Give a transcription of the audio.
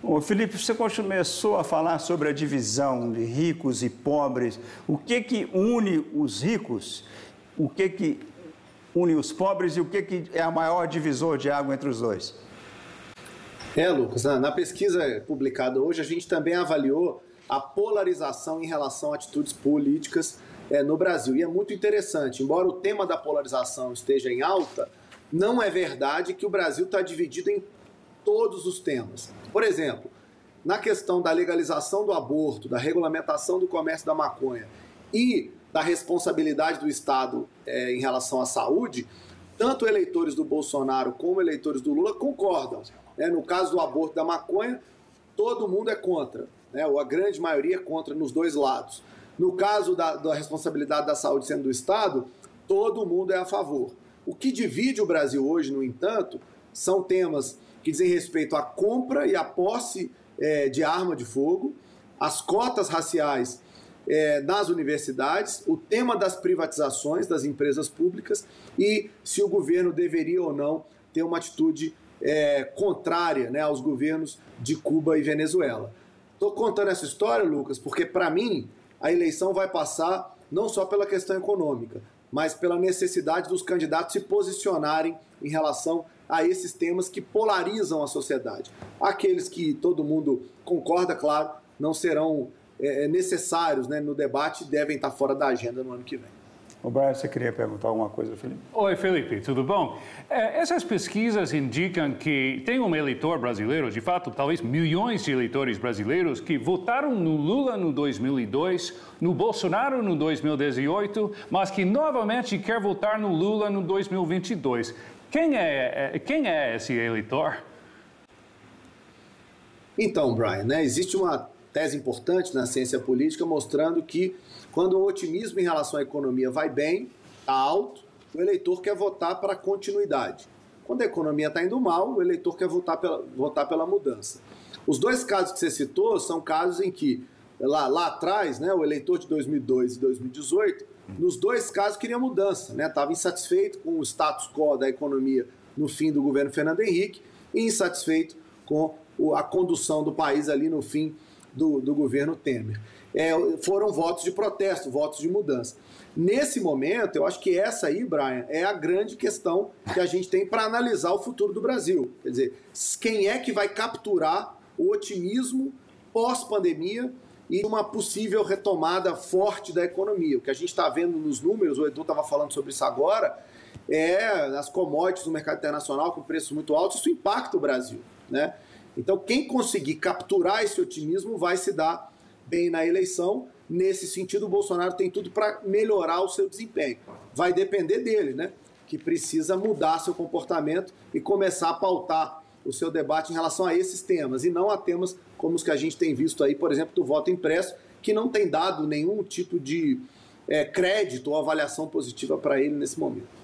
Ô Felipe, você começou a falar sobre a divisão de ricos e pobres. O que une os ricos? O que une os pobres e o que é a maior divisor de água entre os dois? Lucas, na pesquisa publicada hoje, a gente também avaliou a polarização em relação a atitudes políticas no Brasil. E é muito interessante, embora o tema da polarização esteja em alta, não é verdade que o Brasil está dividido em todos os temas. Por exemplo, na questão da legalização do aborto, da regulamentação do comércio da maconha e da responsabilidade do Estado em relação à saúde, tanto eleitores do Bolsonaro como eleitores do Lula concordam. No caso do aborto da maconha, todo mundo é contra, ou a grande maioria é contra nos dois lados. No caso da responsabilidade da saúde sendo do Estado, todo mundo é a favor. O que divide o Brasil hoje, no entanto, são temas que dizem respeito à compra e à posse de arma de fogo, as cotas raciais nas universidades, o tema das privatizações das empresas públicas e se o governo deveria ou não ter uma atitude contrária aos governos de Cuba e Venezuela. Estou contando essa história, Lucas, porque para mim a eleição vai passar não só pela questão econômica, mas pela necessidade dos candidatos se posicionarem em relação a esses temas que polarizam a sociedade. Aqueles que todo mundo concorda, claro, não serão necessários no debate e devem estar fora da agenda no ano que vem. O Brian, você queria perguntar alguma coisa, Felipe? Oi, Felipe, tudo bom? Essas pesquisas indicam que tem um eleitor brasileiro, de fato, talvez milhões de eleitores brasileiros que votaram no Lula no 2002, no Bolsonaro no 2018, mas que novamente quer votar no Lula no 2022. Quem é esse eleitor? Então, Brian, existe uma tese importante na ciência política mostrando que quando o otimismo em relação à economia vai bem, está alto, o eleitor quer votar para a continuidade. Quando a economia está indo mal, o eleitor quer votar pela mudança. Os dois casos que você citou são casos em que, lá atrás, o eleitor de 2002 e 2018, nos dois casos queria mudança, estava insatisfeito com o status quo da economia no fim do governo Fernando Henrique e insatisfeito com a condução do país ali no fim do governo Temer. Foram votos de protesto, votos de mudança. Nesse momento, eu acho que essa aí, Brian, é a grande questão que a gente tem para analisar o futuro do Brasil. Quer dizer, quem é que vai capturar o otimismo pós-pandemia e uma possível retomada forte da economia? O que a gente está vendo nos números, o Edu estava falando sobre isso agora, as commodities no mercado internacional com preços muito altos, isso impacta o Brasil, Então, quem conseguir capturar esse otimismo vai se dar bem na eleição. Nesse sentido, o Bolsonaro tem tudo para melhorar o seu desempenho. Vai depender dele, que precisa mudar seu comportamento e começar a pautar o seu debate em relação a esses temas, e não a temas como os que a gente tem visto aí, por exemplo, do voto impresso, que não tem dado nenhum tipo de crédito ou avaliação positiva para ele nesse momento.